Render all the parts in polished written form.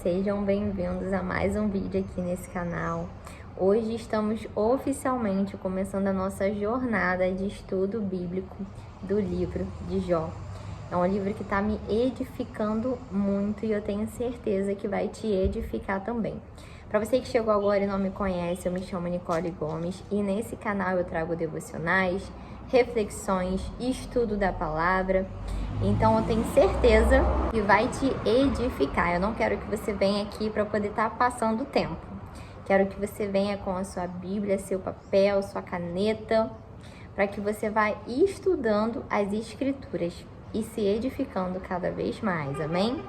Sejam bem-vindos a mais um vídeo aqui nesse canal. Hoje estamos oficialmente começando a nossa jornada de estudo bíblico do livro de Jó. É um livro que está me edificando muito e eu tenho certeza que vai te edificar também. Para você que chegou agora e não me conhece, eu me chamo Nicole Gomes e nesse canal eu trago devocionais, reflexões, estudo da palavra. Então eu tenho certeza que vai te edificar. Eu não quero que você venha aqui para poder estar passando o tempo. Quero que você venha com a sua Bíblia, seu papel, sua caneta, para que você vá estudando as Escrituras e se edificando cada vez mais, amém?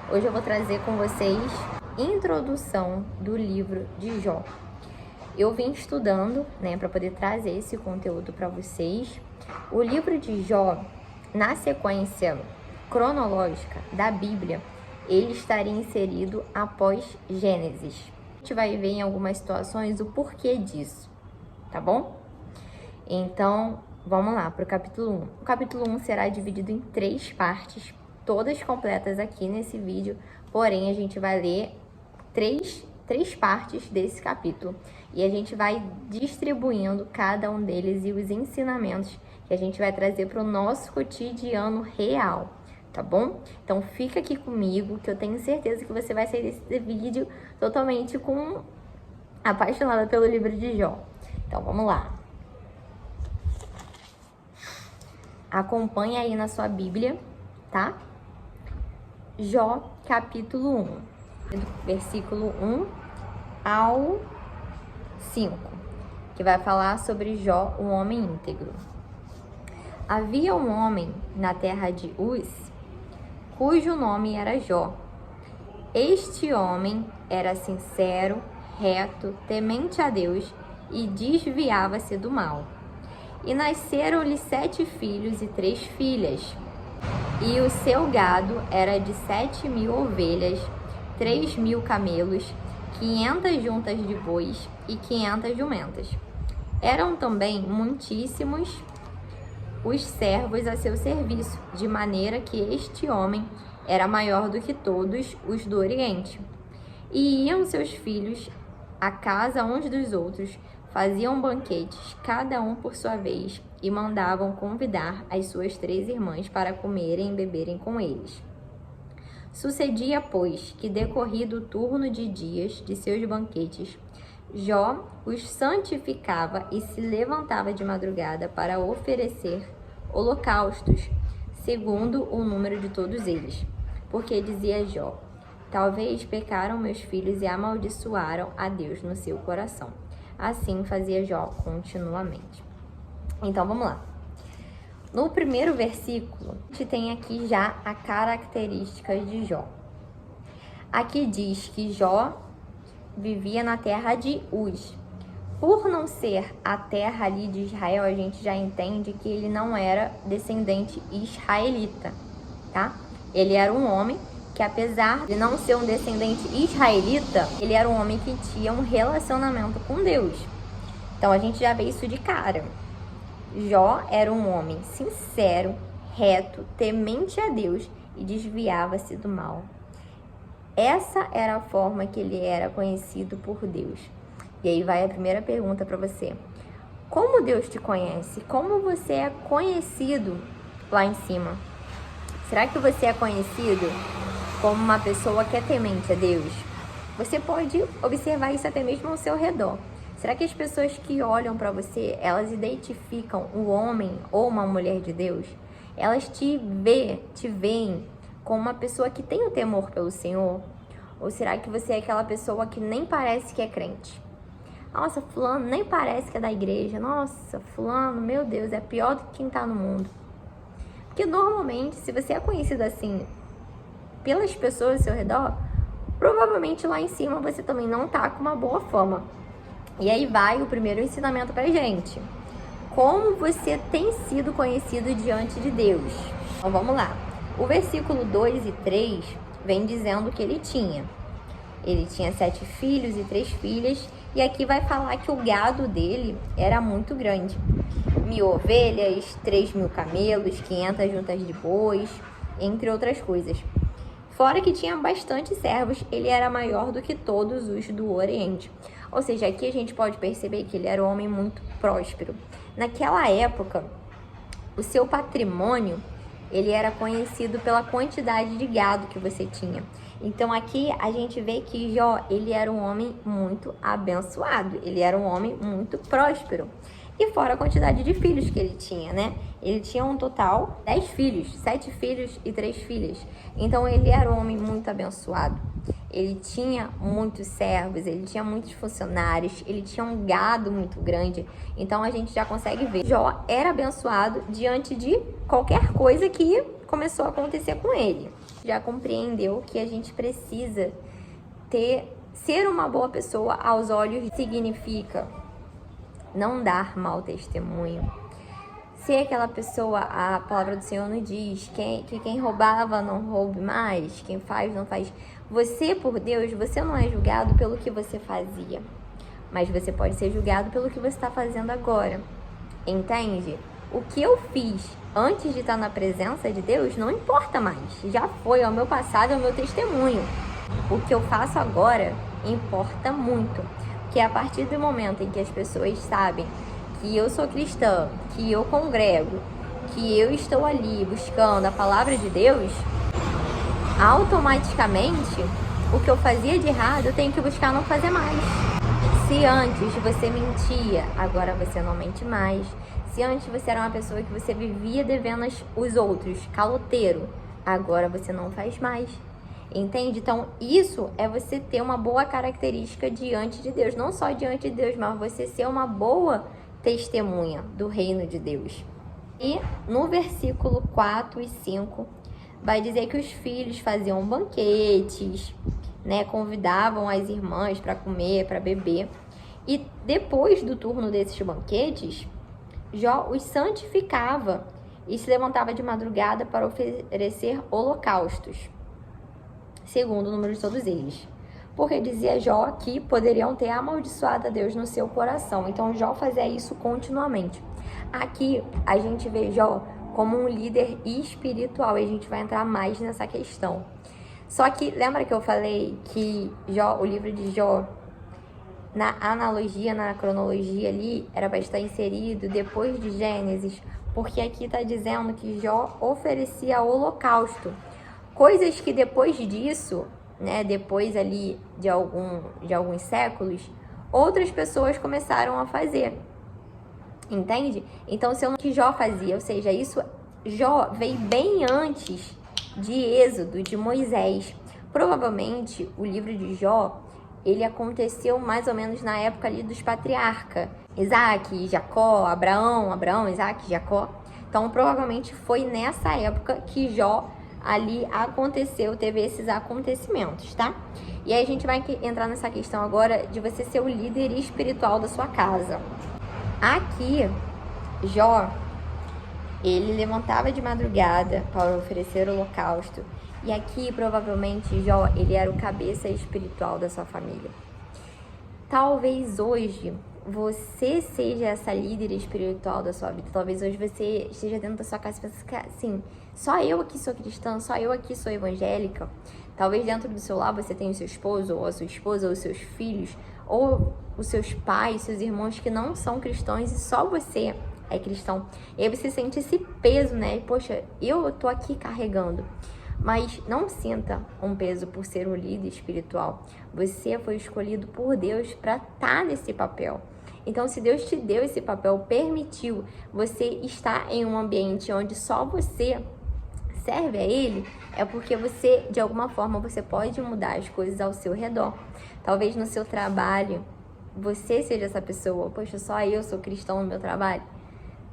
Hoje eu vou trazer com vocês introdução do livro de Jó. Eu vim estudando, para poder trazer esse conteúdo para vocês. O livro de Jó, na sequência cronológica da Bíblia, ele estaria inserido após Gênesis. A gente vai ver em algumas situações o porquê disso, tá bom? Então, vamos lá para o capítulo 1. O capítulo 1 será dividido em 3 partes, todas completas aqui nesse vídeo, porém a gente vai ler três partes desse capítulo e a gente vai distribuindo cada um deles e os ensinamentos que a gente vai trazer para o nosso cotidiano real, tá bom? Então fica aqui comigo que eu tenho certeza que você vai sair desse vídeo totalmente apaixonada pelo livro de Jó. Então vamos lá. Acompanha aí na sua Bíblia, tá? Jó, capítulo 1, versículo 1 ao 5, que vai falar sobre Jó, um homem íntegro. Havia um homem na terra de Uz, cujo nome era Jó. Este homem era sincero, reto, temente a Deus e desviava-se do mal. E nasceram-lhe 7 filhos e 3 filhas. E o seu gado era de 7.000 ovelhas, 3.000 camelos, 500 juntas de bois e 500 jumentas. Eram também muitíssimos os servos a seu serviço, de maneira que este homem era maior do que todos os do Oriente. E iam seus filhos à casa uns dos outros, faziam banquetes, cada um por sua vez, e mandavam convidar as suas 3 irmãs para comerem e beberem com eles. Sucedia, pois, que decorrido o turno de dias de seus banquetes, Jó os santificava e se levantava de madrugada para oferecer holocaustos, segundo o número de todos eles. Porque dizia Jó: talvez pecaram meus filhos e amaldiçoaram a Deus no seu coração. Assim fazia Jó continuamente. Então vamos lá. No primeiro versículo, a gente tem aqui já a característica de Jó. Aqui diz que Jó vivia na terra de Uz. Por não ser a terra ali de Israel, a gente já entende que ele não era descendente israelita, tá? Ele era um homem que, apesar de não ser um descendente israelita, ele era um homem que tinha um relacionamento com Deus. Então a gente já vê isso de cara. Jó era um homem sincero, reto, temente a Deus e desviava-se do mal. Essa era a forma que ele era conhecido por Deus. E aí vai a primeira pergunta para você. Como Deus te conhece? Como você é conhecido lá em cima? Será que você é conhecido como uma pessoa que é temente a Deus? Você pode observar isso até mesmo ao seu redor. Será que as pessoas que olham para você, elas identificam um homem ou uma mulher de Deus? Elas te veem como uma pessoa que tem o temor pelo Senhor? Ou será que você é aquela pessoa que nem parece que é crente? Nossa, fulano nem parece que é da igreja. Nossa, fulano, meu Deus, é pior do que quem tá no mundo. Porque normalmente, se você é conhecido assim pelas pessoas ao seu redor, provavelmente lá em cima você também não tá com uma boa fama. E aí vai o primeiro ensinamento pra gente. Como você tem sido conhecido diante de Deus? Então vamos lá. O versículo 2 e 3 vem dizendo que ele tinha 7 filhos e 3 filhas. E aqui vai falar que o gado dele era muito grande. 1.000 ovelhas, 3.000 camelos, 500 juntas de bois, entre outras coisas. Fora que tinha bastante servos, ele era maior do que todos os do Oriente. Ou seja, aqui a gente pode perceber que ele era um homem muito próspero. Naquela época, o seu patrimônio, ele era conhecido pela quantidade de gado que você tinha. Então aqui a gente vê que Jó, ele era um homem muito abençoado, ele era um homem muito próspero. E fora a quantidade de filhos que ele tinha, né? Ele tinha um total 10 filhos, 7 filhos e 3 filhas. Então ele era um homem muito abençoado. Ele tinha muitos servos, ele tinha muitos funcionários, ele tinha um gado muito grande. Então a gente já consegue ver. Jó era abençoado diante de qualquer coisa que começou a acontecer com ele. Já compreendeu que a gente precisa ser uma boa pessoa aos olhos significa não dar mau testemunho. Ser aquela pessoa, a palavra do Senhor nos diz, que quem roubava não roube mais, quem faz não faz. Você, por Deus, você não é julgado pelo que você fazia, mas você pode ser julgado pelo que você está fazendo agora. Entende? O que eu fiz antes de estar na presença de Deus não importa mais. Já foi, é o meu passado, é o meu testemunho. O que eu faço agora importa muito. Que a partir do momento em que as pessoas sabem que eu sou cristã, que eu congrego, que eu estou ali buscando a palavra de Deus, automaticamente o que eu fazia de errado eu tenho que buscar não fazer mais. Se antes você mentia, agora você não mente mais. Se antes você era uma pessoa que você vivia devendo os outros, caloteiro, agora você não faz mais. Entende? Então, isso é você ter uma boa característica diante de Deus. Não só diante de Deus, mas você ser uma boa testemunha do reino de Deus. E no versículo 4 e 5, vai dizer que os filhos faziam banquetes, né? Convidavam as irmãs para comer, para beber. E depois do turno desses banquetes, Jó os santificava e se levantava de madrugada para oferecer holocaustos, segundo o número de todos eles. Porque dizia Jó que poderiam ter amaldiçoado a Deus no seu coração. Então Jó fazia isso continuamente. Aqui a gente vê Jó como um líder espiritual e a gente vai entrar mais nessa questão. Só que lembra que eu falei que Jó, o livro de Jó, na analogia, na cronologia ali, era para estar inserido depois de Gênesis, porque aqui está dizendo que Jó oferecia holocausto. Coisas que depois disso, né, depois ali de alguns séculos, outras pessoas começaram a fazer. Entende? Então, se o que Jó fazia, ou seja, isso, Jó veio bem antes de Êxodo, de Moisés. Provavelmente, o livro de Jó, ele aconteceu mais ou menos na época ali dos patriarcas. Isaac, Jacó, Abraão, Isaac, Jacó. Então, provavelmente foi nessa época que Jó ali teve esses acontecimentos, tá? E aí a gente vai entrar nessa questão agora de você ser o líder espiritual da sua casa. Aqui, Jó, ele levantava de madrugada para oferecer o holocausto. E aqui, provavelmente, Jó, ele era o cabeça espiritual da sua família. Talvez hoje você seja essa líder espiritual da sua vida. Talvez hoje você esteja dentro da sua casa e pense assim, só eu aqui sou cristã, só eu aqui sou evangélica. Talvez dentro do seu lar você tenha o seu esposo, ou a sua esposa, ou os seus filhos, ou os seus pais, seus irmãos que não são cristãos e só você é cristão. E aí você sente esse peso, né? Poxa, eu tô aqui carregando. Mas não sinta um peso por ser um líder espiritual. Você foi escolhido por Deus para estar nesse papel. Então, se Deus te deu esse papel, permitiu você estar em um ambiente onde só você serve a Ele, é porque você, de alguma forma, você pode mudar as coisas ao seu redor. Talvez no seu trabalho, você seja essa pessoa. Poxa, só eu sou cristão no meu trabalho.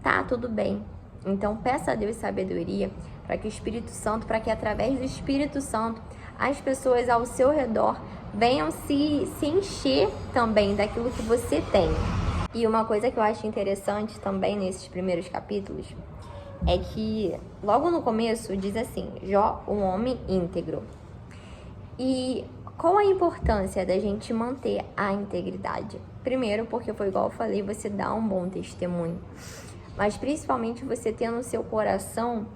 Tá, tudo bem. Então, peça a Deus sabedoria para que o Espírito Santo, para que através do Espírito Santo, as pessoas ao seu redor venham se encher também daquilo que você tem. E uma coisa que eu acho interessante também nesses primeiros capítulos é que logo no começo diz assim, Jó, um homem íntegro. E qual a importância da gente manter a integridade? Primeiro, porque foi igual eu falei, você dá um bom testemunho. Mas principalmente você ter no seu coração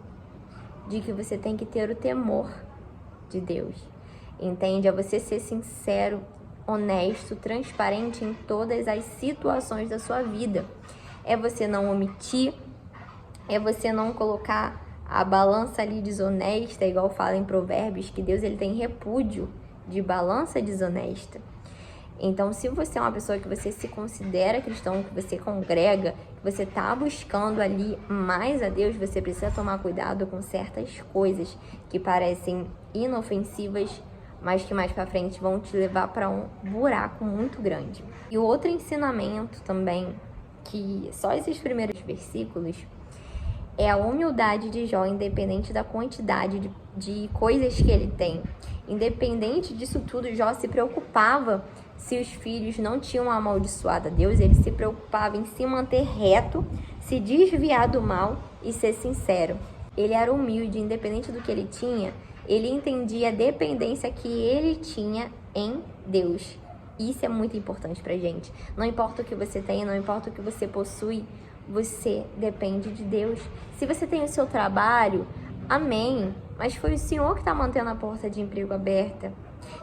de que você tem que ter o temor de Deus. Entende? É você ser sincero, honesto, transparente em todas as situações da sua vida. É você não omitir, é você não colocar a balança ali desonesta, igual fala em Provérbios, que Deus ele tem repúdio de balança desonesta. Então, se você é uma pessoa que você se considera cristão, que você congrega, que você está buscando ali mais a Deus, você precisa tomar cuidado com certas coisas que parecem inofensivas, mas que mais para frente vão te levar para um buraco muito grande. E o outro ensinamento também, que só esses primeiros versículos, é a humildade de Jó, independente da quantidade de coisas que ele tem. Independente disso tudo, Jó se preocupava se os filhos não tinham amaldiçoado a Deus, ele se preocupava em se manter reto, se desviar do mal e ser sincero. Ele era humilde, independente do que ele tinha, ele entendia a dependência que ele tinha em Deus. Isso é muito importante pra gente. Não importa o que você tem, não importa o que você possui, você depende de Deus. Se você tem o seu trabalho, amém, mas foi o Senhor que está mantendo a porta de emprego aberta.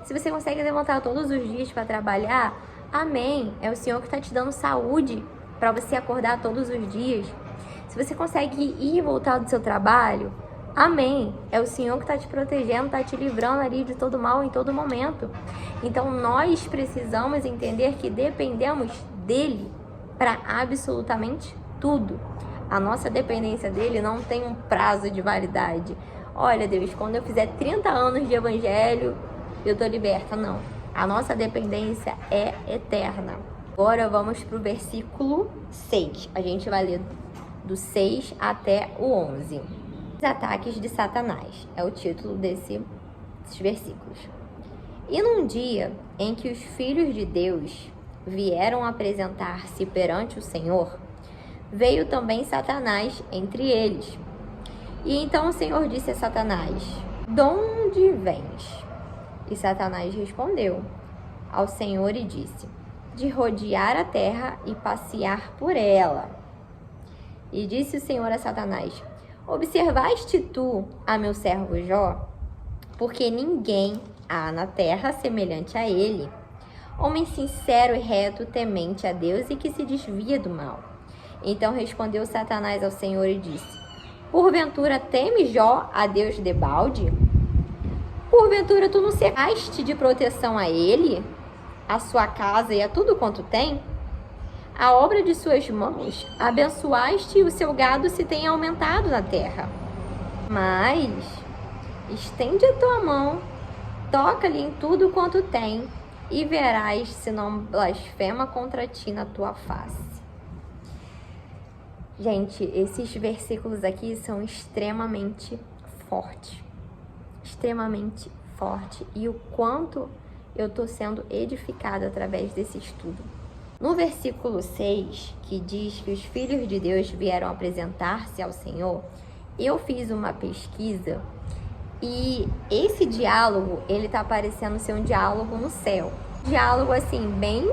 Se você consegue levantar todos os dias para trabalhar, amém, é o Senhor que está te dando saúde para você acordar todos os dias. Se você consegue ir e voltar do seu trabalho, amém, é o Senhor que está te protegendo, está te livrando ali de todo mal em todo momento. Então nós precisamos entender que dependemos dele para absolutamente tudo. A nossa dependência dele não tem um prazo de validade. Olha, Deus, quando eu fizer 30 anos de evangelho, eu tô liberta. Não. A nossa dependência é eterna. Agora vamos pro versículo 6. A gente vai ler do 6 até o 11. Os ataques de Satanás. É o título desses versículos. E num dia em que os filhos de Deus vieram apresentar-se perante o Senhor, veio também Satanás entre eles. E então o Senhor disse a Satanás: de onde vens? E Satanás respondeu ao Senhor e disse: de rodear a terra e passear por ela. E disse o Senhor a Satanás: observaste tu a meu servo Jó? Porque ninguém há na terra semelhante a ele, homem sincero e reto, temente a Deus e que se desvia do mal. Então respondeu Satanás ao Senhor e disse: porventura teme Jó a Deus debalde? Porventura tu não cercaste de proteção a ele, a sua casa e a tudo quanto tem? A obra de suas mãos abençoaste e o seu gado se tem aumentado na terra. Mas estende a tua mão, toca-lhe em tudo quanto tem, e verás se não blasfema contra ti na tua face. Gente, esses versículos aqui são extremamente fortes. Extremamente forte. E o quanto eu estou sendo edificada através desse estudo. No versículo 6, que diz que os filhos de Deus vieram apresentar-se ao Senhor, eu fiz uma pesquisa e esse diálogo, ele tá parecendo ser um diálogo no céu. Diálogo, assim, bem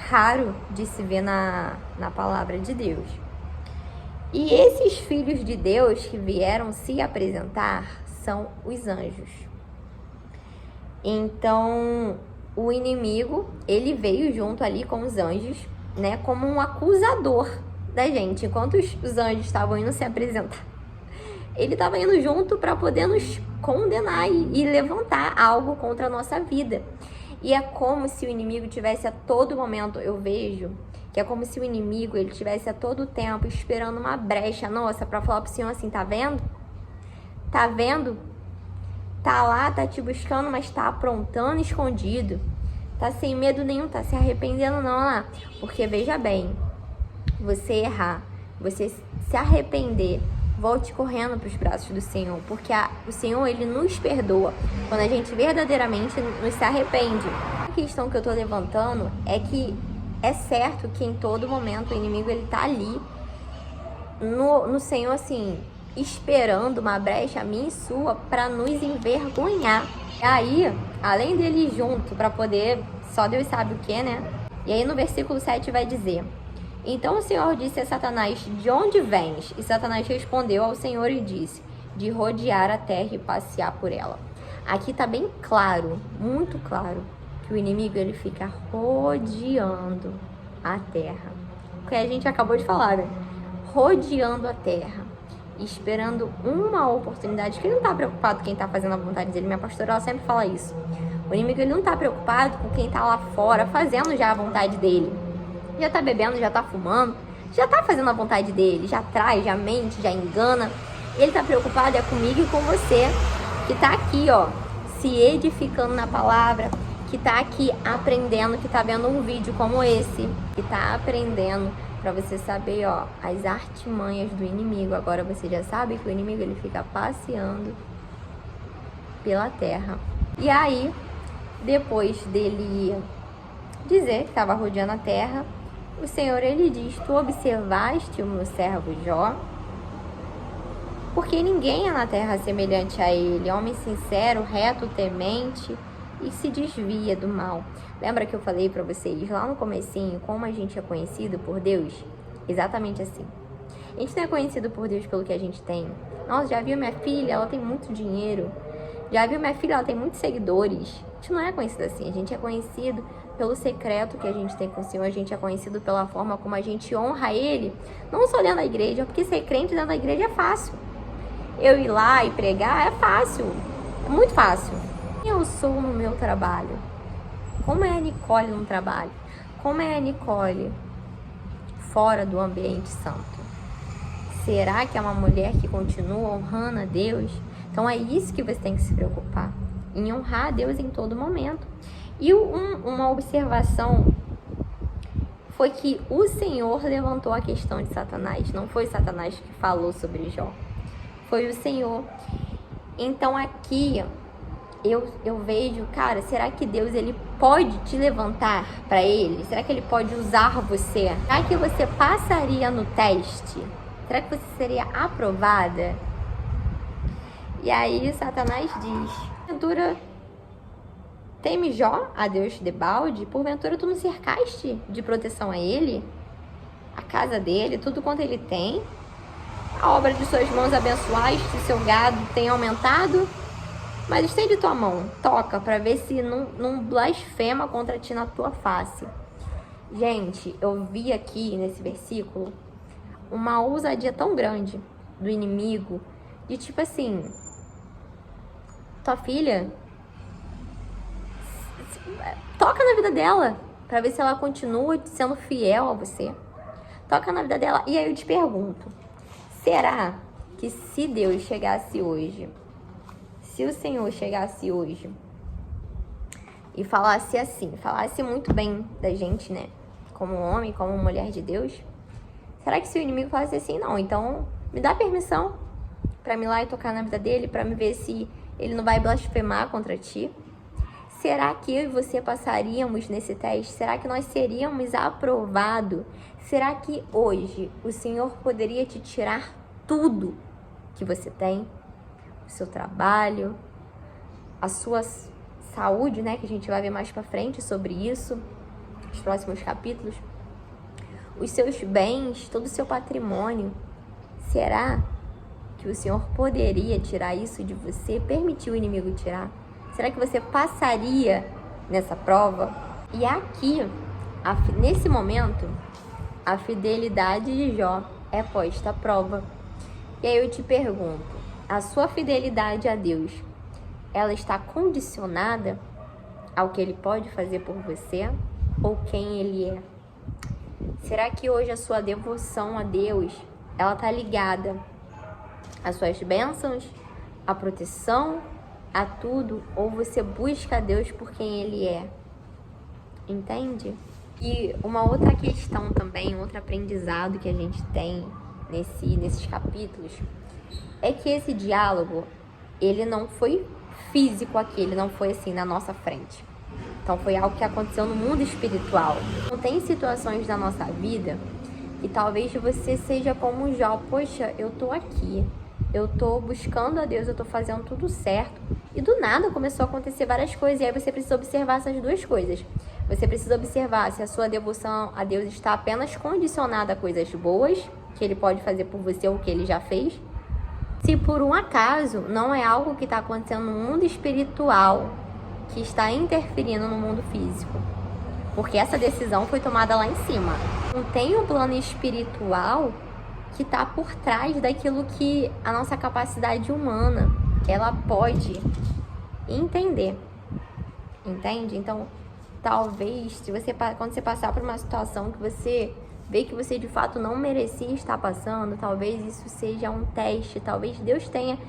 raro de se ver na palavra de Deus. E esses filhos de Deus que vieram se apresentar são os anjos. Então, o inimigo, ele veio junto ali com os anjos, né, como um acusador da gente. Enquanto os anjos estavam indo se apresentar, ele estava indo junto para poder nos condenar e levantar algo contra a nossa vida. E é como se o inimigo tivesse a todo momento, eu vejo, que é como se o inimigo, ele tivesse a todo tempo esperando uma brecha nossa para falar pro Senhor assim: tá vendo? Tá vendo? Tá lá, tá te buscando, mas tá aprontando escondido. Tá sem medo nenhum, tá se arrependendo não lá. Porque veja bem, você errar, você se arrepender, volte correndo para os braços do Senhor. Porque o Senhor, ele nos perdoa quando a gente verdadeiramente nos se arrepende. A questão que eu tô levantando é que é certo que em todo momento o inimigo, ele tá ali no Senhor, assim, esperando uma brecha minha e sua para nos envergonhar. E aí, além dele ir junto para poder, só Deus sabe o que, né? E aí no versículo 7 vai dizer: então o Senhor disse a Satanás: de onde vens? E Satanás respondeu ao Senhor e disse: de rodear a terra e passear por ela. Aqui tá bem claro, muito claro, que o inimigo ele fica rodeando a terra. O que a gente acabou de falar, né? Rodeando a terra, esperando uma oportunidade, que ele não tá preocupado com quem tá fazendo a vontade dele. Minha pastora, ela sempre fala isso. O inimigo ele não tá preocupado com quem tá lá fora, fazendo já a vontade dele. Já tá bebendo, já tá fumando, já tá fazendo a vontade dele, já trai, já mente, já engana. Ele tá preocupado é comigo e com você, que tá aqui, ó, se edificando na palavra, que tá aqui aprendendo, que tá vendo um vídeo como esse, que tá aprendendo pra você saber, ó, as artimanhas do inimigo. Agora você já sabe que o inimigo ele fica passeando pela terra. E aí, depois dele dizer que estava rodeando a terra, o Senhor ele diz: tu observaste o meu servo Jó? Porque ninguém é na terra semelhante a ele, homem sincero, reto, temente e se desvia do mal. Lembra que eu falei para vocês lá no comecinho como a gente é conhecido por Deus? Exatamente assim. A gente não é conhecido por Deus pelo que a gente tem. Nossa, já viu minha filha? Ela tem muito dinheiro. Já viu minha filha? Ela tem muitos seguidores. A gente não é conhecido assim. A gente é conhecido pelo secreto que a gente tem com o Senhor. A gente é conhecido pela forma como a gente honra Ele. Não só dentro da igreja, porque ser crente dentro da igreja é fácil. Eu ir lá e pregar é fácil. É muito fácil. Quem eu sou no meu trabalho? Como é a Nicole no trabalho? Como é a Nicole fora do ambiente santo? Será que é uma mulher que continua honrando a Deus? Então é isso que você tem que se preocupar, em honrar a Deus em todo momento. E uma observação foi que o Senhor levantou a questão de Satanás. Não foi Satanás que falou sobre Jó, foi o Senhor. Então aqui eu vejo, cara, será que Deus ele pode te levantar para Ele? Será que Ele pode usar você? Será que você passaria no teste? Será que você seria aprovada? E aí Satanás diz: porventura teme Jó a Deus debalde? Porventura tu não cercaste de proteção a Ele? A casa dele, tudo quanto ele tem? A obra de suas mãos abençoaste, seu gado tem aumentado? Mas estende tua mão, toca, para ver se não blasfema contra ti na tua face. Gente, eu vi aqui nesse versículo uma ousadia tão grande do inimigo, de tipo assim: tua filha, toca na vida dela, para ver se ela continua sendo fiel a você. Toca na vida dela. E aí eu te pergunto, será que se Deus chegasse hoje, se o Senhor chegasse hoje e falasse assim, falasse muito bem da gente, né? Como homem, como mulher de Deus, será que se o inimigo falasse assim: não, então me dá permissão pra me ir lá e tocar na vida dele, pra me ver se ele não vai blasfemar contra ti? Será que eu e você passaríamos nesse teste? Será que nós seríamos aprovados? Será que hoje o Senhor poderia te tirar tudo que você tem? O seu trabalho, a sua saúde, né? Que a gente vai ver mais pra frente sobre isso, nos próximos capítulos. Os seus bens, todo o seu patrimônio. Será que o Senhor poderia tirar isso de você? Permitir o inimigo tirar? Será que você passaria nessa prova? E aqui, nesse momento, a fidelidade de Jó é posta à prova. E aí eu te pergunto, a sua fidelidade a Deus, ela está condicionada ao que Ele pode fazer por você ou quem Ele é? Será que hoje a sua devoção a Deus, ela está ligada às suas bênçãos, à proteção, a tudo, ou você busca a Deus por quem Ele é? Entende? E uma outra questão também, outro aprendizado que a gente tem nesses capítulos, é que esse diálogo, ele não foi físico aqui, ele não foi assim na nossa frente. Então foi algo que aconteceu no mundo espiritual. Então tem situações da nossa vida que talvez você seja como Jó: poxa, eu tô aqui, eu tô buscando a Deus, eu tô fazendo tudo certo, e do nada começou a acontecer várias coisas. E aí você precisa observar essas duas coisas. Você precisa observar se a sua devoção a Deus está apenas condicionada a coisas boas que Ele pode fazer por você ou que Ele já fez, Se por um acaso não é algo que está acontecendo no mundo espiritual, que está interferindo no mundo físico. Porque essa decisão foi tomada lá em cima. Não tem um plano espiritual que está por trás daquilo que a nossa capacidade humana, ela pode entender. Entende? Então, talvez, quando você passar por uma situação que você vê que você de fato não merecia estar passando, talvez isso seja um teste, talvez Deus tenha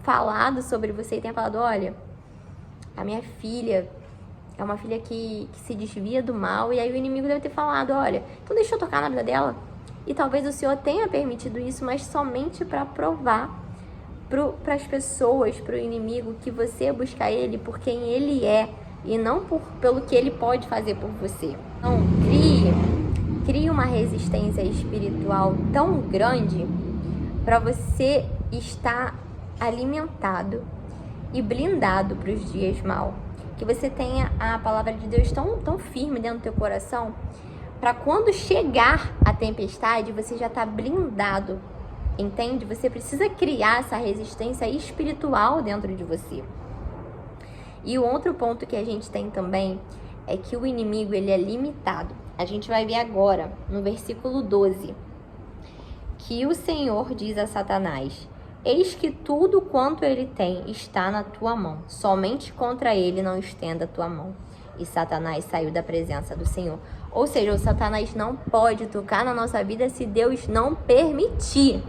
falado sobre você e tenha falado, olha, a minha filha é uma filha que se desvia do mal, e aí o inimigo deve ter falado, olha, então deixa eu tocar na vida dela. E talvez o Senhor tenha permitido isso, mas somente para provar para as pessoas, para o inimigo, que você busca Ele por quem Ele é, e não pelo que Ele pode fazer por você. Então, crie uma resistência espiritual tão grande para você estar alimentado e blindado para os dias mal. Que você tenha a palavra de Deus tão firme dentro do teu coração, para quando chegar a tempestade, você já está blindado, entende? Você precisa criar essa resistência espiritual dentro de você. E o outro ponto que a gente tem também é que o inimigo, ele é limitado. A gente vai ver agora, no versículo 12, que o Senhor diz a Satanás, eis que tudo quanto ele tem está na tua mão, somente contra ele não estenda a tua mão. E Satanás saiu da presença do Senhor. Ou seja, o Satanás não pode tocar na nossa vida se Deus não permitir.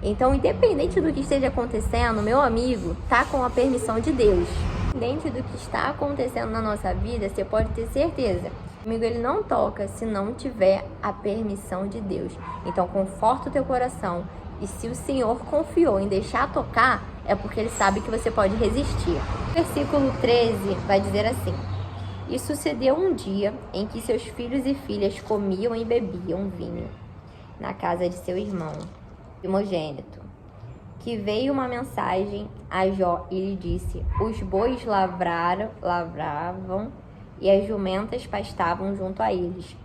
Então, independente do que esteja acontecendo, meu amigo, tá com a permissão de Deus. Independente do que está acontecendo na nossa vida, você pode ter certeza. O inimigo, ele não toca se não tiver a permissão de Deus. Então, conforta o teu coração. E se o Senhor confiou em deixar tocar, é porque Ele sabe que você pode resistir. O versículo 13 vai dizer assim, e sucedeu um dia em que seus filhos e filhas comiam e bebiam vinho na casa de seu irmão primogênito, que veio uma mensagem a Jó e lhe disse, os bois lavravam e as jumentas pastavam junto a eles.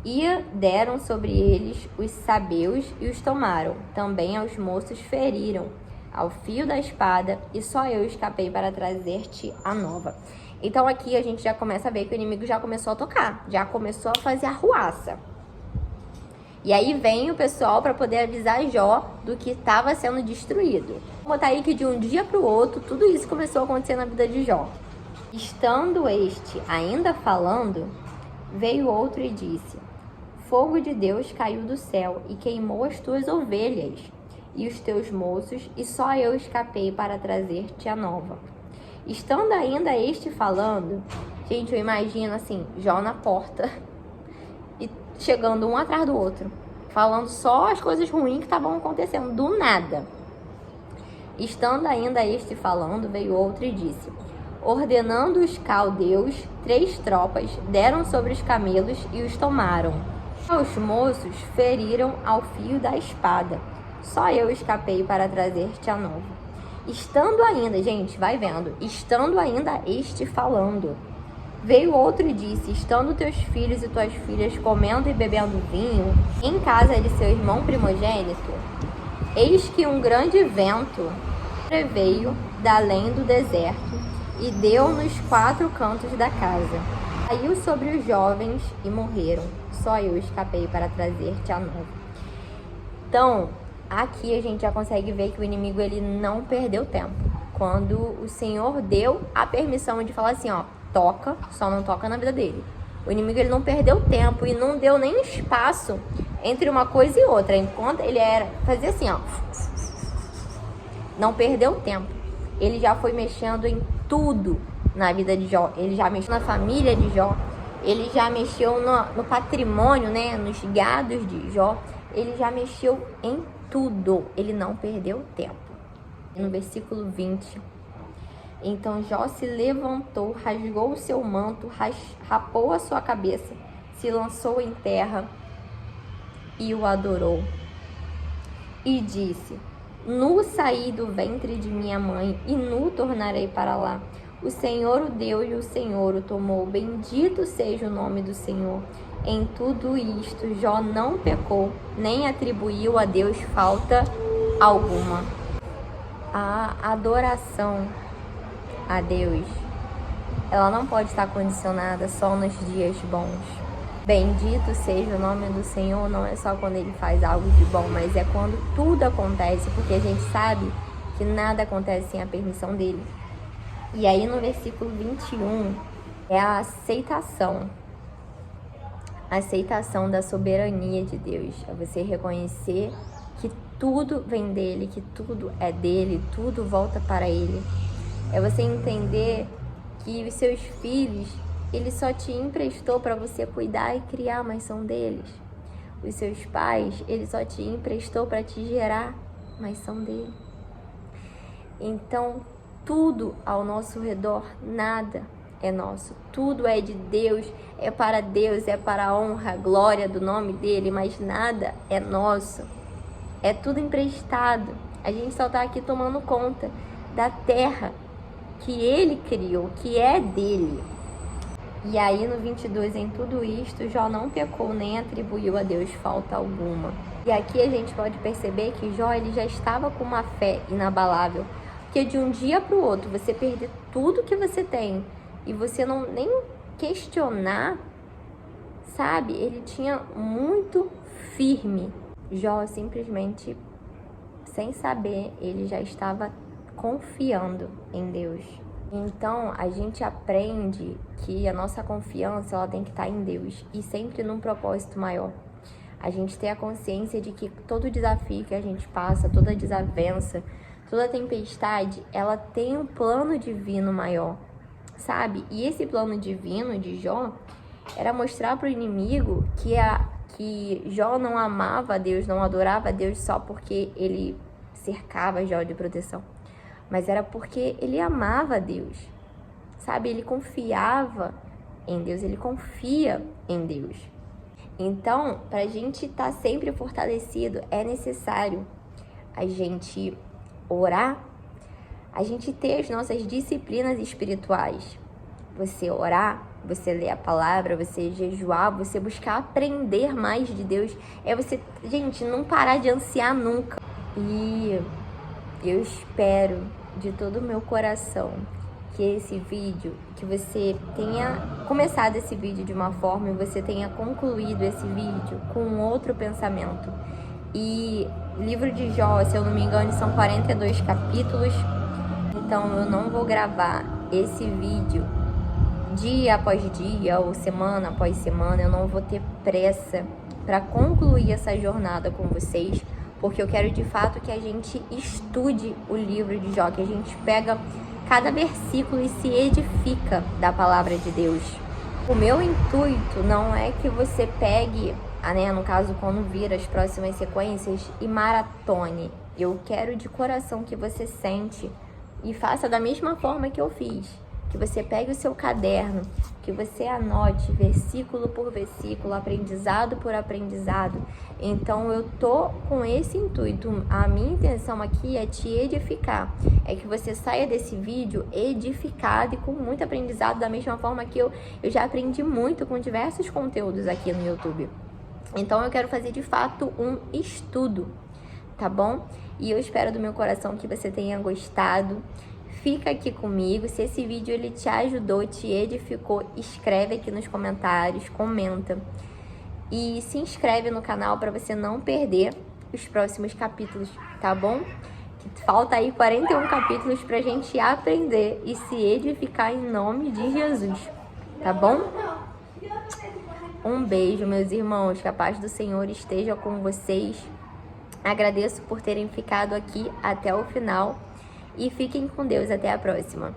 E deram sobre eles os sabeus e os tomaram. Também aos moços feriram ao fio da espada, e só eu escapei para trazer-te a nova. Então aqui a gente já começa a ver que o inimigo já começou a tocar, já começou a fazer arruaça. E aí vem o pessoal para poder avisar Jó do que estava sendo destruído. Vou botar aí que de um dia para o outro, tudo isso começou a acontecer na vida de Jó. Estando este ainda falando, veio outro e disse, fogo de Deus caiu do céu e queimou as tuas ovelhas e os teus moços, e só eu escapei para trazer-te a nova. Estando ainda este falando, gente, eu imagino assim, Jó na porta, e chegando um atrás do outro, falando só as coisas ruins que estavam acontecendo, do nada. Estando ainda este falando, veio outro e disse, ordenando os caldeus, 3 tropas deram sobre os camelos e os tomaram. Os moços feriram ao fio da espada. Só eu escapei para trazer-te a nova. Estando ainda, gente, vai vendo, estando ainda este falando, veio outro e disse, estando teus filhos e tuas filhas comendo e bebendo vinho em casa de seu irmão primogênito, eis que um grande vento preveio da além do deserto e deu nos 4 cantos da casa. Caiu sobre os jovens e morreram. Só eu escapei para trazer-te a nova. Então, aqui a gente já consegue ver que o inimigo, ele não perdeu tempo. Quando o Senhor deu a permissão de falar assim, ó, toca, só não toca na vida dele. O inimigo, ele não perdeu tempo e não deu nem espaço entre uma coisa e outra. Enquanto ele fazia assim, ó, não perdeu tempo. Ele já foi mexendo em tudo na vida de Jó. Ele já mexeu na família de Jó. Ele já mexeu no patrimônio, né? Nos gados de Jó. Ele já mexeu em tudo. Ele não perdeu tempo. No versículo 20. Então Jó se levantou, rasgou o seu manto, rapou a sua cabeça, se lançou em terra e o adorou. E disse, nu saí do ventre de minha mãe e nu tornarei para lá. O Senhor o deu e o Senhor o tomou. Bendito seja o nome do Senhor. Em tudo isto, Jó não pecou, nem atribuiu a Deus falta alguma. A adoração a Deus, ela não pode estar condicionada só nos dias bons. Bendito seja o nome do Senhor, não é só quando Ele faz algo de bom, mas é quando tudo acontece, porque a gente sabe que nada acontece sem a permissão dEle. E aí no versículo 21 é a aceitação da soberania de Deus. É você reconhecer que tudo vem dEle, que tudo é dEle, tudo volta para Ele. É você entender que os seus filhos, Ele só te emprestou para você cuidar e criar, mas são deles. Os seus pais, Ele só te emprestou para te gerar, mas são dele. Então, tudo ao nosso redor, nada é nosso. Tudo é de Deus, é para a honra, a glória do nome dele, mas nada é nosso. É tudo emprestado. A gente só está aqui tomando conta da terra que ele criou, que é dele. E aí no 22, em tudo isto, Jó não pecou nem atribuiu a Deus falta alguma. E aqui a gente pode perceber que Jó ele já estava com uma fé inabalável. Porque de um dia para o outro, você perder tudo que você tem e você não nem questionar, sabe? Ele tinha muito firme. Jó simplesmente, sem saber, ele já estava confiando em Deus. Então, a gente aprende que a nossa confiança ela tem que estar em Deus e sempre num propósito maior. A gente tem a consciência de que todo desafio que a gente passa, toda desavença, toda tempestade, ela tem um plano divino maior, sabe? E esse plano divino de Jó era mostrar para o inimigo que Jó não amava a Deus, não adorava a Deus só porque ele cercava Jó de proteção. Mas era porque ele amava a Deus, sabe? Ele confiava em Deus, ele confia em Deus. Então, para a gente estar sempre fortalecido, é necessário a gente orar, a gente ter as nossas disciplinas espirituais. Você orar, você ler a palavra, você jejuar, você buscar aprender mais de Deus. É você, gente, não parar de ansiar nunca. E eu espero de todo o meu coração que esse vídeo, que você tenha começado esse vídeo de uma forma e você tenha concluído esse vídeo com outro pensamento. E livro de Jó, se eu não me engano, são 42 capítulos. Então eu não vou gravar esse vídeo dia após dia ou semana após semana. Eu não vou ter pressa para concluir essa jornada com vocês, porque eu quero de fato que a gente estude o livro de Jó, que a gente pega cada versículo e se edifica da palavra de Deus. O meu intuito não é que você pegue, no caso, quando vir as próximas sequências, e maratone. Eu quero de coração que você sente e faça da mesma forma que eu fiz. Que você pegue o seu caderno, que você anote versículo por versículo, aprendizado por aprendizado. Então eu tô com esse intuito. A minha intenção aqui é te edificar. É que você saia desse vídeo edificado e com muito aprendizado, da mesma forma que eu já aprendi muito com diversos conteúdos aqui no YouTube. Então eu quero fazer de fato um estudo, tá bom? E eu espero do meu coração que você tenha gostado. Fica aqui comigo. Se esse vídeo ele te ajudou, te edificou, escreve aqui nos comentários, comenta. E se inscreve no canal para você não perder os próximos capítulos, tá bom? Falta aí 41 capítulos pra gente aprender e se edificar em nome de Jesus, tá bom? Um beijo, meus irmãos, que a paz do Senhor esteja com vocês. Agradeço por terem ficado aqui até o final e fiquem com Deus. Até a próxima.